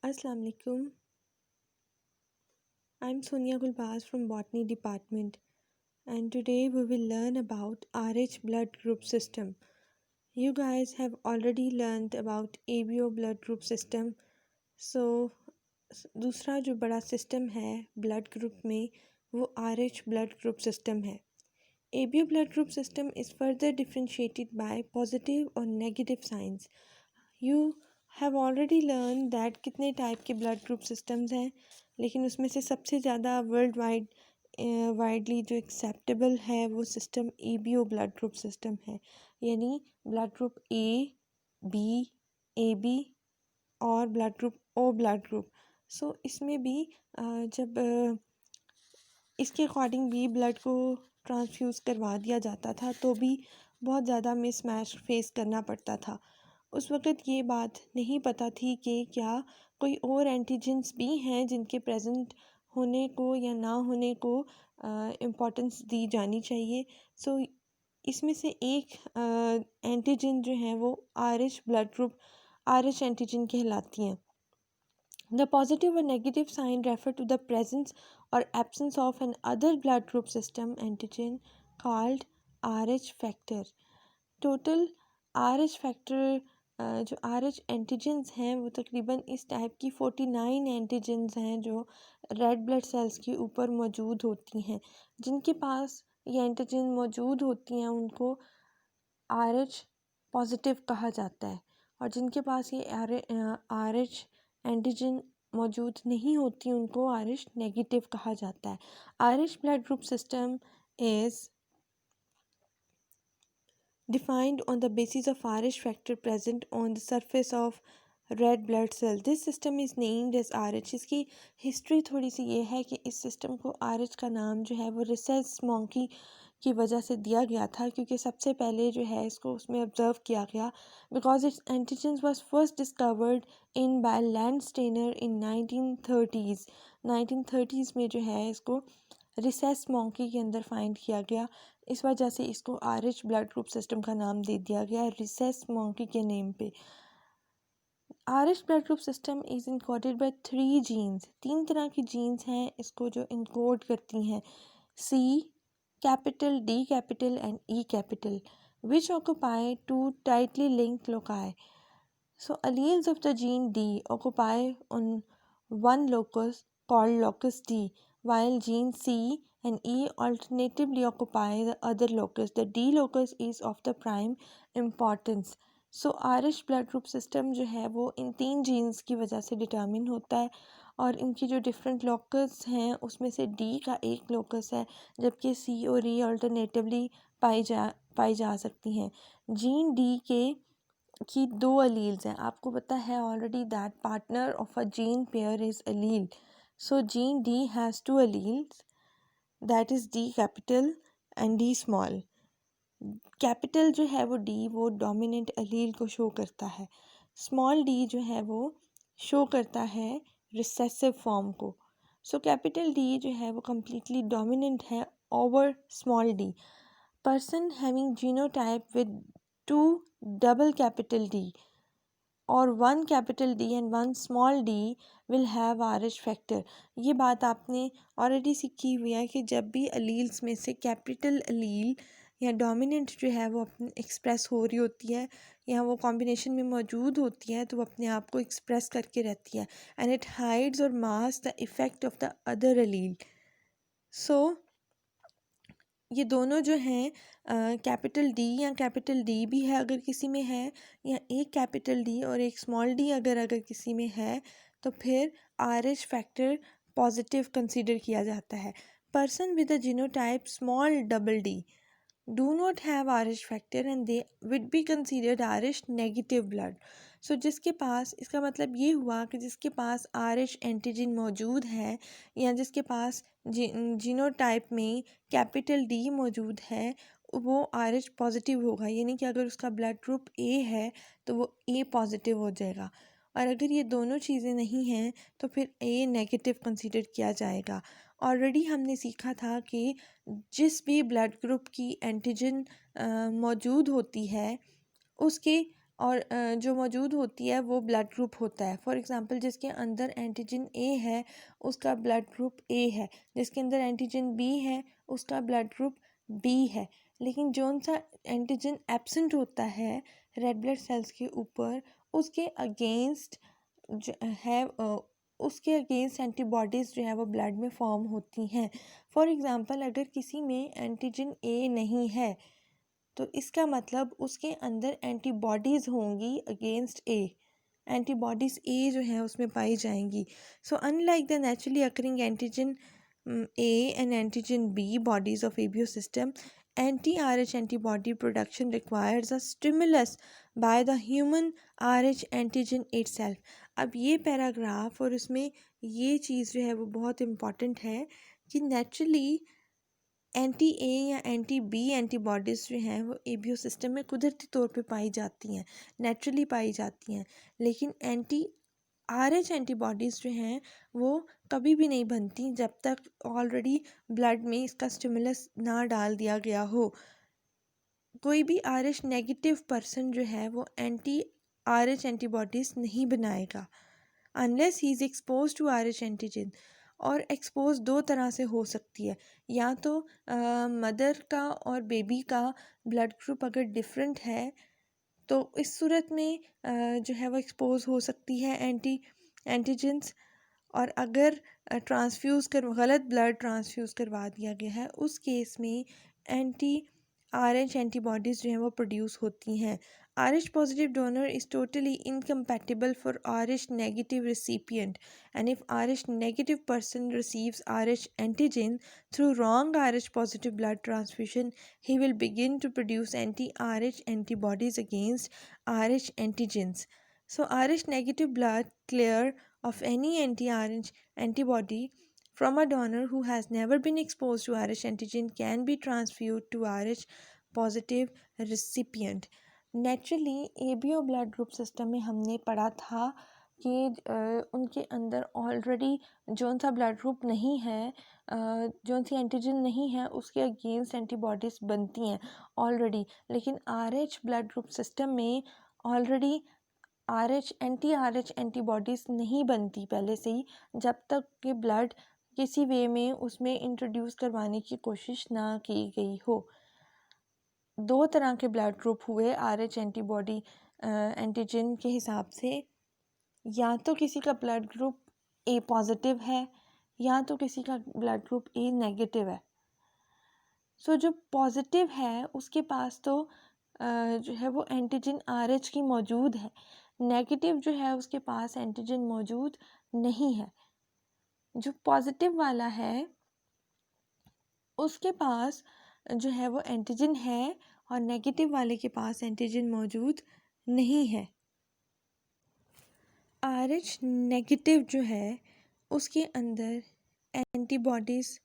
Assalamu alaikum. I'm Sonia Gulbaz from Botany Department, and today we will learn about RH blood group system. You guys have already learned about ABO blood group system. So दूसरा जो बड़ा system है blood group में वो RH blood group system है. ABO blood group system is further differentiated by positive or negative signs. You have already learned that कितने type के blood group systems हैं, लेकिन उसमें से सबसे ज़्यादा वर्ल्ड वाइडली जो एक्सेप्टेबल है वो system ABO blood group system है, यानी ब्लड ग्रुप बी AB और blood group O blood group. So इसमें भी जब इसके अकॉर्डिंग बी ब्लड को ट्रांसफ्यूज़ करवा दिया जाता था तो भी बहुत ज़्यादा मिसमैच फेस करना पड़ता था. उस वक़्त ये बात नहीं पता थी कि क्या कोई और एंटीजन्स भी हैं जिनके प्रेजेंट होने को या ना होने को इम्पोर्टेंस दी जानी चाहिए. सो इसमें से एक एंटीजन जो है वो RH blood group RH antigen कहलाती हैं. The positive or negative sign refer to the presence or absence of an other blood group system antigen called RH factor. Total RH factor जो RH एंटीजन्स हैं वो तकरीबन इस type की 49 antigens हैं जो रेड ब्लड सेल्स के ऊपर मौजूद होती हैं. जिनके पास ये एंटीजन मौजूद होती हैं उनको RH पॉजिटिव कहा जाता है, और जिनके पास ये RH एंटीजन मौजूद नहीं होती उनको RH नेगेटिव कहा जाता है. RH blood group system is defined on the basis of RH factor present on the surface of red blood cell. This system is named as RH. इसकी हिस्ट्री थोड़ी सी ये है कि इस सिस्टम को RH का नाम जो है वो रिसेस मॉन्की की वजह से दिया गया था, क्योंकि सबसे पहले जो है इसको उसमें ऑब्जर्व किया गया because it's antigens was first discovered in by Landsteiner in 1930s. 1930s में जो है इसको रिसेस मॉन्की के अंदर फाइंड किया गया. इस वजह से इसको RH ब्लड ग्रुप सिस्टम का नाम दे दिया गया रिसेस मॉन्की के नेम पे. RH blood group system is encoded by 3 genes. 3 तरह की जीन्स हैं इसको जो इनकोड करती हैं, C capital, D capital and E capital, which occupy two tightly linked loci. So alleles of the gene D occupy on one locus called locus D, while gene C and E alternatively occupy the other locus. The D locus is of the prime importance. So RH blood group system जो है वो इन 3 jeans की वजह से determine होता है, और इनकी जो डिफरेंट लोकस हैं उसमें से D का एक लोकस है, जबकि C और E अल्टरनेटिवली पाई जा सकती हैं. जीन D की 2 अलील्स हैं. आपको पता है already that partner of a gene pair is allele. So gene D has 2 alleles, that is D capital and D small. Capital जो है वो डोमिनेंट अलील को शो करता है. स्मॉल D जो है वो शो करता है रिसेसिव फॉर्म को. सो कैपिटल D जो है वो कम्प्लीटली डोमिनेंट है over small d. Person having genotype with 2 double capital D और 1 capital D and 1 small d will have RH factor. ये बात आपने ऑलरेडी सीखी हुई है कि जब भी अलील्स में से कैपिटल अलील या डोमिनेंट जो है वो अपने एक्सप्रेस हो रही होती है या वो कॉम्बिनेशन में मौजूद होती है तो वो अपने आप को एक्सप्रेस करके रहती है, and it hides or mask the effect of the other allele. So ये दोनों जो हैं कैपिटल D या कैपिटल D भी है अगर किसी में है, या एक कैपिटल D और एक स्मॉल d अगर किसी में है, तो फिर RH फैक्टर पॉजिटिव कंसीडर किया जाता है. Person with a genotype small double d do not have RH factor and they would be considered RH negative blood. सो जिसके पास, इसका मतलब ये हुआ कि जिसके पास RH एंटीजन मौजूद है या जिसके पास जीनोटाइप में कैपिटल D मौजूद है वो RH पॉजिटिव होगा, यानी कि अगर उसका ब्लड ग्रुप A है तो वो A पॉजिटिव हो जाएगा, और अगर ये दोनों चीज़ें नहीं हैं तो फिर A नेगेटिव कंसीडर किया जाएगा. ऑलरेडी हमने सीखा था कि जिस भी ब्लड ग्रुप की एंटीजन मौजूद होती है उसके और जो मौजूद होती है वो ब्लड ग्रुप होता है। फॉर एग्ज़ाम्पल जिसके अंदर एंटीजन ए है उसका ब्लड ग्रुप ए है, जिसके अंदर एंटीजन बी है उसका ब्लड ग्रुप बी है। लेकिन जौन सा एंटीजन एब्सेंट होता है रेड ब्लड सेल्स के ऊपर उसके अगेंस्ट है उसके अगेंस्ट एंटीबॉडीज़ जो है वो ब्लड में फॉर्म होती हैं। फॉर एग्ज़ाम्पल अगर किसी में एंटीजन ए नहीं है तो इसका मतलब उसके अंदर एंटीबॉडीज़ होंगी अगेंस्ट ए, एंटीबॉडीज़ ए जो है उसमें पाई जाएंगी। So unlike the naturally occurring antigen A and antigen B bodies of ABO system, anti-RH antibody production requires a stimulus by the human RH antigen itself। अब ये पैराग्राफ और उसमें ये चीज़ जो है वो बहुत इम्पॉर्टेंट है कि नेचुरली एंटी ए या एंटी बी एंटीबॉडीज़ जो हैं वो एबीओ सिस्टम में कुदरती तौर पे पाई जाती हैं, नेचुरली पाई जाती हैं। लेकिन एंटी आरएच एंटीबॉडीज़ जो हैं वो कभी भी नहीं बनती जब तक ऑलरेडी ब्लड में इसका स्टिमुलस ना डाल दिया गया हो। कोई भी आरएच नेगेटिव पर्सन जो है वो एंटी आरएच एंटीबॉडीज़ नहीं बनाएगा unless he is expose to RH antigen. और एक्सपोज दो तरह से हो सकती है, या तो मदर का और बेबी का ब्लड ग्रुप अगर डिफरेंट है तो इस सूरत में जो है वो एक्सपोज हो सकती है एंटीजेंस। और अगर गलत ब्लड ट्रांसफ्यूज़ करवा दिया गया है उस केस में एंटी आरएच एंटीबॉडीज़ जो हैं वो प्रोड्यूस होती हैं। RH positive donor is totally incompatible for RH negative recipient, and if RH negative person receives RH antigen through wrong RH positive blood transfusion, he will begin to produce anti-RH antibodies against RH antigens. So RH negative blood clear of any anti-RH antibody from a donor who has never been exposed to RH antigen can be transfused to RH positive recipient। Naturally ABO blood group system में हमने पढ़ा था कि उनके अंदर already जौन सा blood group नहीं है, जौन सी एंटीजन नहीं है उसके अगेंस्ट एंटीबॉडीज़ बनती हैं ऑलरेडी। लेकिन आरएच ब्लड ग्रुप सिस्टम में ऑलरेडी आरएच एंटीबॉडीज़ नहीं बनती पहले से ही, जब तक कि ब्लड किसी वे में उसमें इंट्रोड्यूस करवाने की कोशिश ना की गई हो। दो तरह के ब्लड ग्रुप हुए आरएच एंटीबॉडी एंटीजन के हिसाब से, या तो किसी का ब्लड ग्रुप ए पॉजिटिव है या तो किसी का ब्लड ग्रुप ए नेगेटिव है। सो जो पॉजिटिव है उसके पास तो जो है वो एंटीजन आरएच की मौजूद है, नेगेटिव जो है उसके पास एंटीजन मौजूद नहीं है। जो पॉजिटिव वाला है उसके पास जो है वो एंटीजन है और नेगेटिव वाले के पास एंटीजन मौजूद नहीं है। आरएच नेगेटिव जो है उसके अंदर एंटीबॉडीज़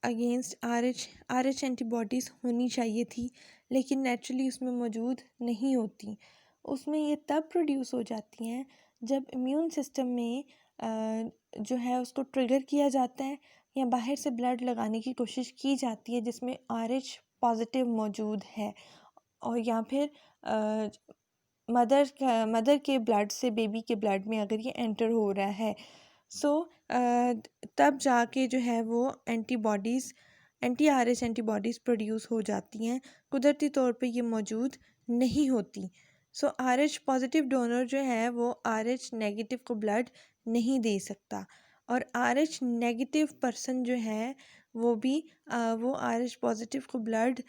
अगेंस्ट आरएच एंटीबॉडीज़ होनी चाहिए थी, लेकिन नेचुरली उसमें मौजूद नहीं होती। उसमें ये तब प्रोड्यूस हो जाती हैं जब इम्यून सिस्टम में जो है उसको ट्रिगर किया जाता है या बाहर से ब्लड लगाने की कोशिश की जाती है जिसमें आरएच पॉजिटिव मौजूद है, और या फिर मदर के ब्लड से बेबी के ब्लड में अगर ये एंटर हो रहा है। सो तब जाके जो है वो एंटी आरएच एंटीबॉडीज़ प्रोड्यूस हो जाती हैं, कुदरती तौर पे ये मौजूद नहीं होती। सो आरएच पॉजिटिव डोनर जो है वो आरएच नेगेटिव को ब्लड नहीं दे सकता, और आरएच नेगेटिव पर्सन जो है वो भी वो आरएच पॉजिटिव को ब्लड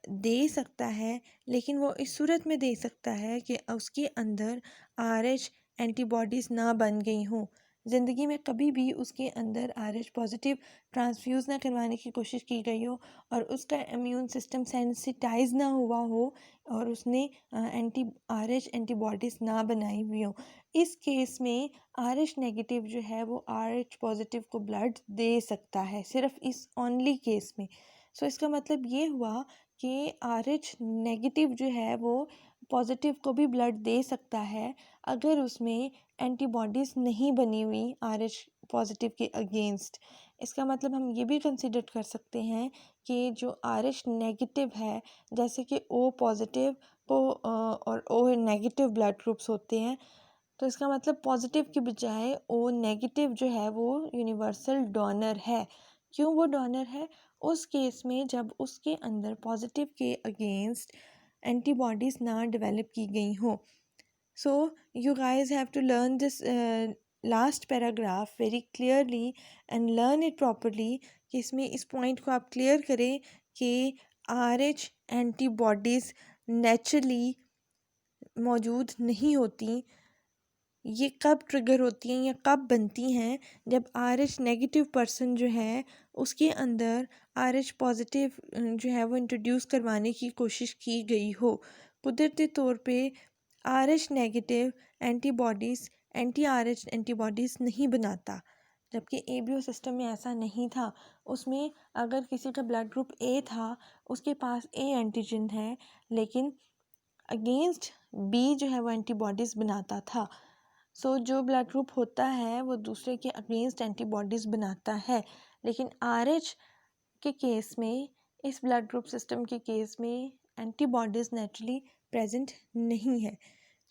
दे सकता है, लेकिन वो इस सूरत में दे सकता है कि उसके अंदर आरएच एंटीबॉडीज़ ना बन गई हों। ज़िंदगी में कभी भी उसके अंदर आरएच पॉजिटिव ट्रांसफ्यूज़ ना करवाने की कोशिश की गई हो और उसका इम्यून सिस्टम सेंसिटाइज ना हुआ हो और उसने आरएच एंटीबॉडीज़ ना बनाई हुई हो। इस केस में आरएच नेगेटिव जो है वो आरएच पॉजिटिव को ब्लड दे सकता है, सिर्फ इस ओनली केस में। सो इसका मतलब ये हुआ कि आरएच नेगेटिव जो है वो पॉजिटिव को भी ब्लड दे सकता है अगर उसमें एंटीबॉडीज़ नहीं बनी हुई आरएच पॉजिटिव के अगेंस्ट। इसका मतलब हम ये भी कंसिडर कर सकते हैं कि जो आरएच नेगेटिव है, जैसे कि ओ पॉजिटिव को और ओ नेगेटिव ब्लड ग्रुप्स होते हैं। तो इसका मतलब पॉजिटिव के बजाय ओ नेगेटिव जो है वो यूनिवर्सल डोनर है। क्यों वो डोनर है? उस केस में जब उसके अंदर पॉजिटिव के अगेंस्ट एंटीबॉडीज़ ना डेवलप की गई हों। So you guys have to learn this last paragraph very clearly and learn it properly कि इसमें इस पॉइंट को आप क्लियर करें कि RH एंटीबॉडीज़ नेचुरली मौजूद नहीं होती। ये कब ट्रिगर होती हैं या कब बनती हैं? जब RH नेगेटिव पर्सन जो है उसके अंदर RH पॉजिटिव जो है वो इंट्रोड्यूस करवाने की कोशिश की गई हो। कुदरती तौर पे RH negative antibodies anti RH antibodies नहीं बनाता, जबकि ABO सिस्टम में ऐसा नहीं था। उसमें अगर किसी का ब्लड ग्रुप A था, उसके पास A एंटीजन है, लेकिन अगेंस्ट B जो है वो एंटीबॉडीज़ बनाता था। सो जो ब्लड ग्रुप होता है वो दूसरे के अगेंस्ट एंटीबॉडीज़ बनाता है, लेकिन RH के केस में, इस ब्लड ग्रुप सिस्टम के केस में एंटीबॉडीज़ नेचुरली प्रेजेंट नहीं है।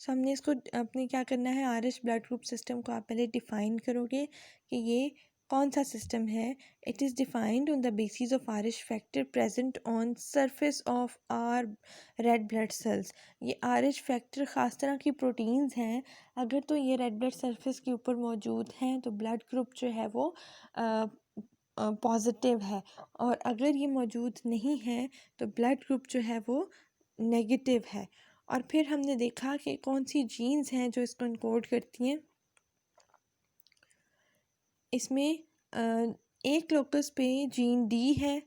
सो हमने इसको अपने क्या करना है, RH ब्लड ग्रुप सिस्टम को आप पहले डिफ़ाइन करोगे कि ये कौन सा सिस्टम है। It is defined on the basis of RH factor present on surface of our red blood cells. ये RH फैक्टर ख़ास तरह की प्रोटीन्स हैं। अगर तो ये रेड ब्लड सरफेस के ऊपर मौजूद हैं तो ब्लड ग्रुप जो है वो पॉजिटिव है, और अगर ये मौजूद नहीं है तो ब्लड ग्रुप जो है वो नेगेटिव है। और फिर हमने देखा कि कौन सी जीन्स हैं जो इसको इनकोड करती हैं। इसमें एक लोकस पे जीन D है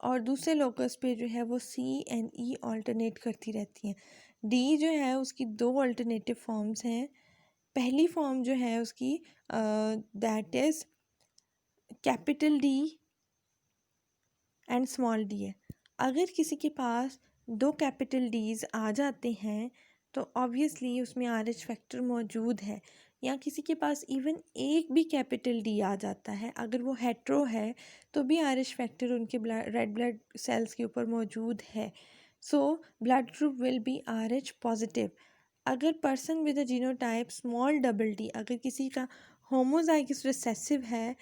और दूसरे लोकस पे जो है वो C and E ऑल्टरनेट करती रहती हैं। D जो है उसकी दो अल्टरनेटिव फॉर्म्स हैं। पहली फॉर्म जो है उसकी that is capital D and small d है। अगर किसी के पास दो कैपिटल D's आ जाते हैं तो ऑब्वियसली उसमें RH फैक्टर मौजूद है, या किसी के पास इवन एक भी कैपिटल D आ जाता है, अगर वो हेट्रो है तो भी RH फैक्टर उनके रेड ब्लड सेल्स के ऊपर मौजूद है। So blood group will be RH positive. अगर person with a genotype small d, अगर किसी का होमोजाइगस रिसेसिव है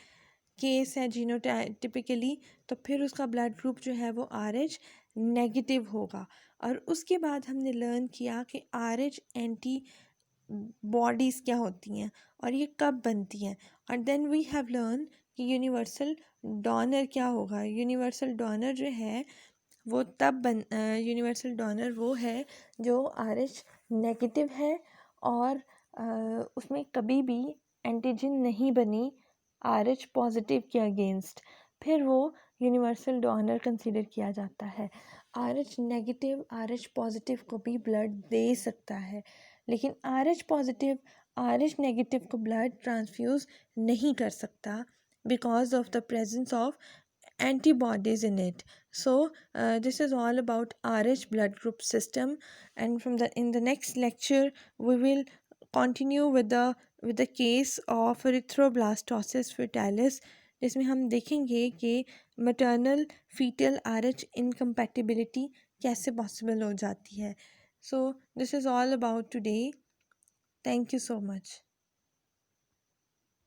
केस है जीनोटाइपिकली, तो फिर उसका ब्लड ग्रुप जो है वो RH नेगेटिव होगा। और उसके बाद हमने लर्न किया कि RH एंटी बॉडीज़ क्या होती हैं और ये कब बनती हैं। और देन वी हैव लर्न कि यूनिवर्सल डोनर क्या होगा। यूनिवर्सल डोनर जो है वो यूनिवर्सल डोनर वो है जो RH नेगेटिव है और उसमें कभी भी एंटीजन नहीं बनी RH पॉजिटिव के अगेंस्ट, फिर वो यूनिवर्सल डोनर कंसीडर किया जाता है। RH नेगेटिव RH पॉजिटिव को भी ब्लड दे सकता है, लेकिन RH पॉजिटिव RH नेगेटिव को ब्लड ट्रांसफ्यूज़ नहीं कर सकता because of the presence of antibodies in it. So this is all about RH blood group system, and in the next lecture we will continue with the case of erythroblastosis fetalis, जिसमें हम देखेंगे कि maternal fetal RH incompatibility कैसे possible हो जाती है। So this is all about today. Thank you so much.